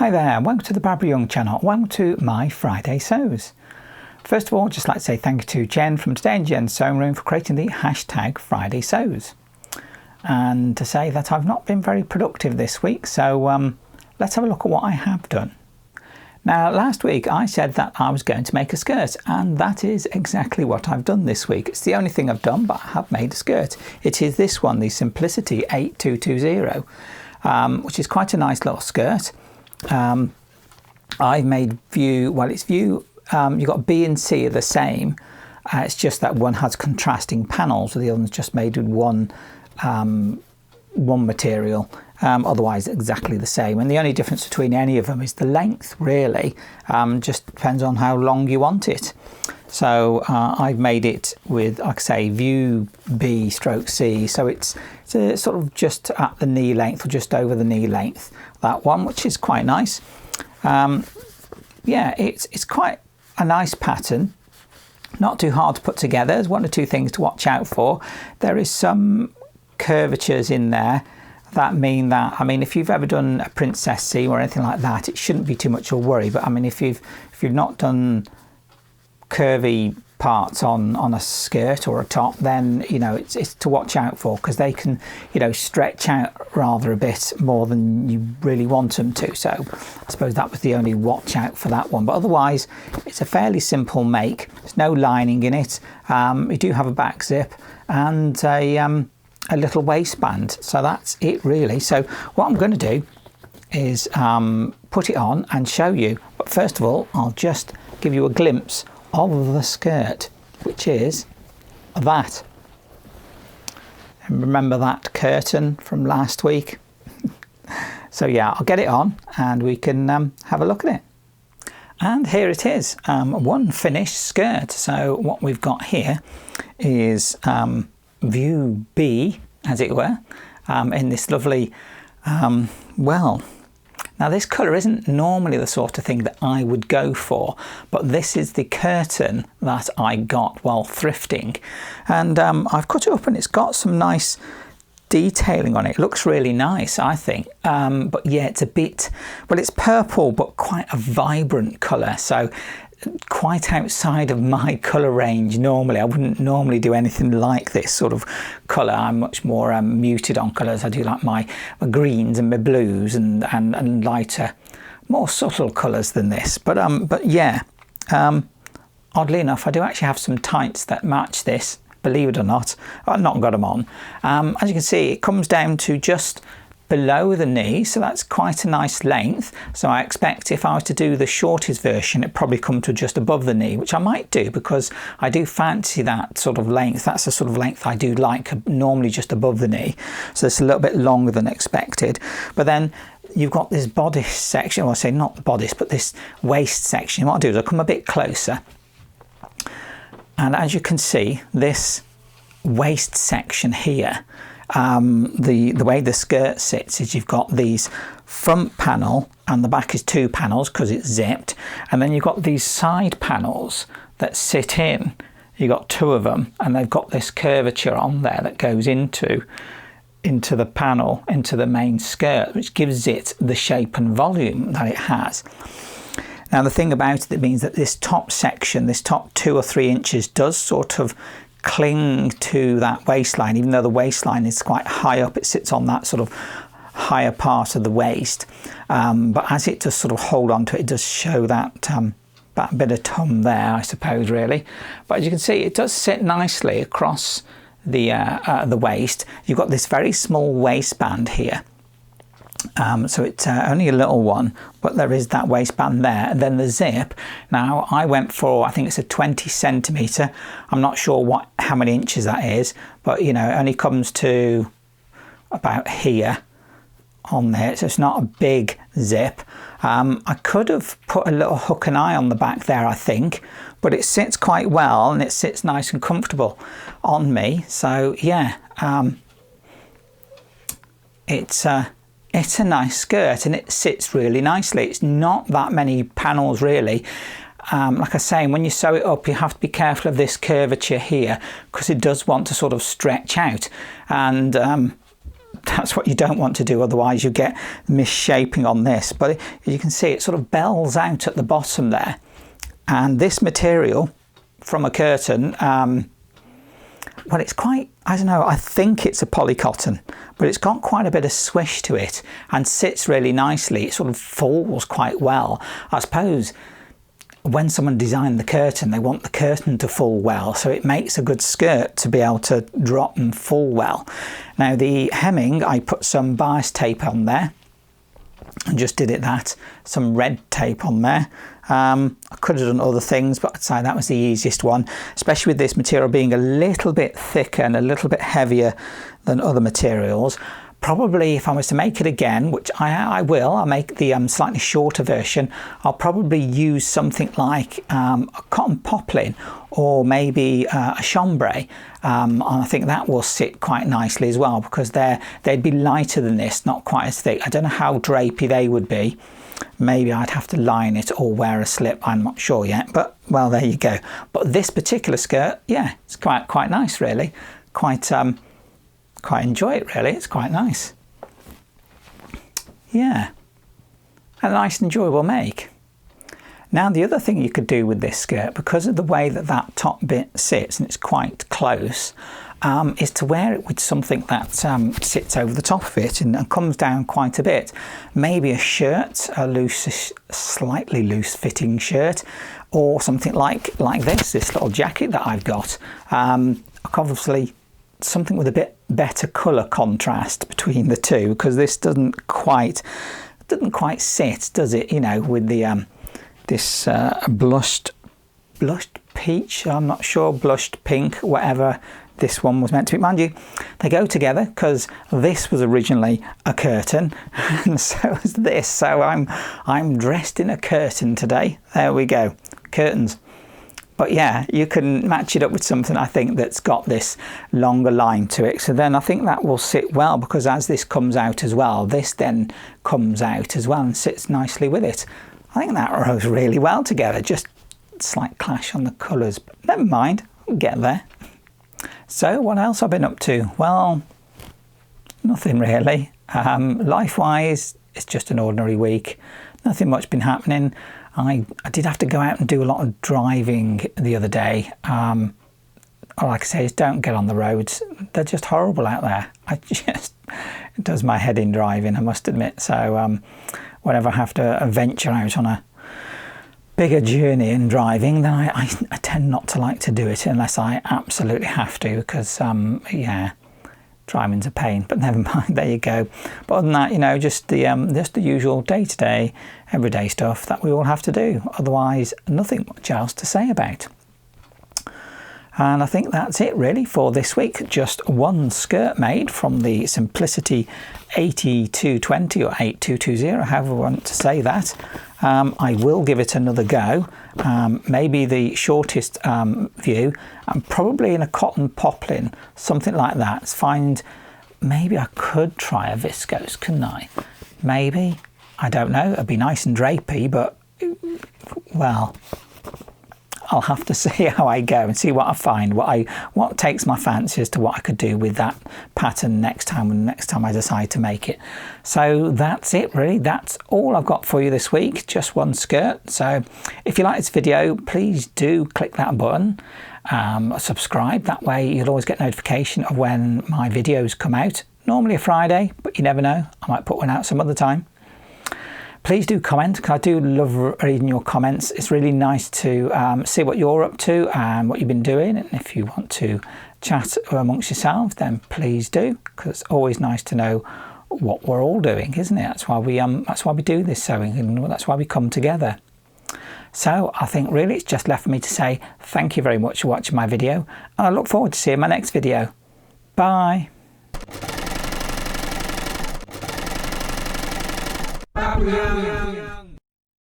Hi there, welcome to the Barbara Young channel, welcome to my Friday Sews. First of all, just like to say thank you to Jen from Today in Jen's Sewing Room for creating the hashtag Friday Sews. And to say that I've not been very productive this week, so let's have a look at what I have done. Now, last week I said that I was going to make a skirt, and that is exactly what I've done this week. It's the only thing I've done, but I have made a skirt. It is this one, the Simplicity 8220, which is quite a nice little skirt. I've made view, well, it's view, you've got B and C are the same. It's just that one has contrasting panels, the other one's just made with one material. Otherwise exactly the same, and the only difference between any of them is the length, really. Just depends on how long you want it. So I've made it with, like I say, view B stroke C, so it's sort of just at the knee length or just over the knee length, that one, which is quite nice. Yeah, it's quite a nice pattern, not too hard to put together. There's one or two things to watch out for. There is some curvatures in there that mean that, I mean, if you've ever done a princess seam or anything like that, it shouldn't be too much of a worry. But I mean, if you've not done curvy parts on a skirt or a top, then you know it's to watch out for, because they can, you know, stretch out rather a bit more than you really want them to. So I suppose that was the only watch out for that one. But otherwise, it's a fairly simple make. There's no lining in it. You do have a back zip and a little waistband, so that's it really. So what I'm going to do is put it on and show you, but first of all I'll just give you a glimpse of the skirt, which is that. And remember that curtain from last week? So yeah, I'll get it on and we can have a look at it. And here it is, one finished skirt. So what we've got here is view B, as it were, in this lovely, well, now this colour isn't normally the sort of thing that I would go for, but this is the curtain that I got while thrifting, and I've cut it up and it's got some nice detailing on it. It looks really nice, I think, but yeah, it's a bit, well, it's purple but quite a vibrant colour, so quite outside of my colour range. Normally I wouldn't normally do anything like this sort of colour. I'm much more muted on colours. I do like my greens and my blues and lighter, more subtle colours than this, but yeah, oddly enough I do actually have some tights that match this, believe it or not. I've not got them on. As you can see, it comes down to just below the knee, so that's quite a nice length. So I expect if I was to do the shortest version, it'd probably come to just above the knee, which I might do because I do fancy that sort of length. That's the sort of length I do like, normally just above the knee. So it's a little bit longer than expected. But then you've got this bodice section, well, I say not the bodice, but this waist section. What I'll do is I'll come a bit closer. And as you can see, this waist section here, the way the skirt sits is you've got these front panel and the back is two panels because it's zipped, and then you've got these side panels that sit in. You've got two of them and they've got this curvature on there that goes into the panel, into the main skirt, which gives it the shape and volume that it has. Now the thing about it means that this top section, this top 2 or 3 inches, does sort of cling to that waistline, even though the waistline is quite high up. It sits on that sort of higher part of the waist, but as it does sort of hold on to it, it does show that that bit of tum there, I suppose, really. But as you can see, it does sit nicely across the waist. You've got this very small waistband here. So it's only a little one, but there is that waistband there, and then the zip. Now I went for, I think it's a 20 centimetre. I'm not sure how many inches that is, but you know, it only comes to about here on there, so it's not a big zip. I could have put a little hook and eye on the back there, I think, but it sits quite well and it sits nice and comfortable on me. So yeah, it's a nice skirt and it sits really nicely. It's not that many panels really. Like I say, when you sew it up, you have to be careful of this curvature here because it does want to sort of stretch out, and that's what you don't want to do, otherwise you get misshaping on this. But as you can see, it sort of bells out at the bottom there, and this material from a curtain, well, it's quite, I don't know, I think it's a polycotton, but it's got quite a bit of swish to it and sits really nicely. It sort of falls quite well. I suppose when someone designed the curtain, they want the curtain to fall well, so it makes a good skirt to be able to drop and fall well. Now the hemming, I put some bias tape on there and just did it that, some red tape on there. I could have done other things, but I'd say that was the easiest one, especially with this material being a little bit thicker and a little bit heavier than other materials. Probably if I was to make it again, which I will, I'll make the slightly shorter version, I'll probably use something like a cotton poplin or maybe a chambray, and I think that will sit quite nicely as well, because they'd be lighter than this, not quite as thick. I don't know how drapey they would be. Maybe I'd have to line it or wear a slip, I'm not sure yet, but well, there you go. But this particular skirt, yeah, it's quite nice really. Quite enjoy it really, it's quite nice. Yeah, a nice enjoyable make. Now the other thing you could do with this skirt, because of the way that top bit sits and it's quite close, is to wear it with something that sits over the top of it and comes down quite a bit. Maybe a shirt, a loose, slightly loose fitting shirt, or something like this little jacket that I've got. Obviously something with a bit better colour contrast between the two, because this doesn't quite sit, does it? You know, with the this blushed peach, I'm not sure, blushed pink, whatever this one was meant to be. Mind you, they go together, because this was originally a curtain and so is this, so I'm dressed in a curtain today. There we go, curtains. But yeah, you can match it up with something, I think, that's got this longer line to it, so then I think that will sit well, because as this comes out as well, this then comes out as well and sits nicely with it. I think that goes really well together. Just a slight clash on the colours, but never mind, we'll get there. So what else I've been up to? Well, nothing really. Life-wise, it's just an ordinary week. Nothing much been happening. I did have to go out and do a lot of driving the other day. All I can say is don't get on the roads. They're just horrible out there. It does my head in driving, I must admit. So whenever I have to venture out on a bigger journey in driving, then I tend not to like to do it unless I absolutely have to, because yeah, driving's a pain. But never mind, there you go. But other than that, you know, just the usual day-to-day, everyday stuff that we all have to do. Otherwise, nothing much else to say about. And I think that's it really for this week. Just one skirt made from the Simplicity 8220 or 8220, however you want to say that. I will give it another go, maybe the shortest view, and probably in a cotton poplin, something like that. Maybe I could try a viscose, couldn't I? Maybe, I don't know, it'd be nice and drapey, but well, I'll have to see how I go and see what I find, what takes my fancy as to what I could do with that pattern next time I decide to make it. So that's it really. That's all I've got for you this week, just one skirt. So if you like this video, please do click that button, subscribe. That way you'll always get notification of when my videos come out. Normally a Friday, but you never know, I might put one out some other time. Please do comment, because I do love reading your comments. It's really nice to see what you're up to and what you've been doing. And if you want to chat amongst yourselves, then please do, because it's always nice to know what we're all doing, isn't it? That's why we do this sewing, and that's why we come together. So I think really it's just left for me to say thank you very much for watching my video, and I look forward to seeing my next video. Bye. Yeah.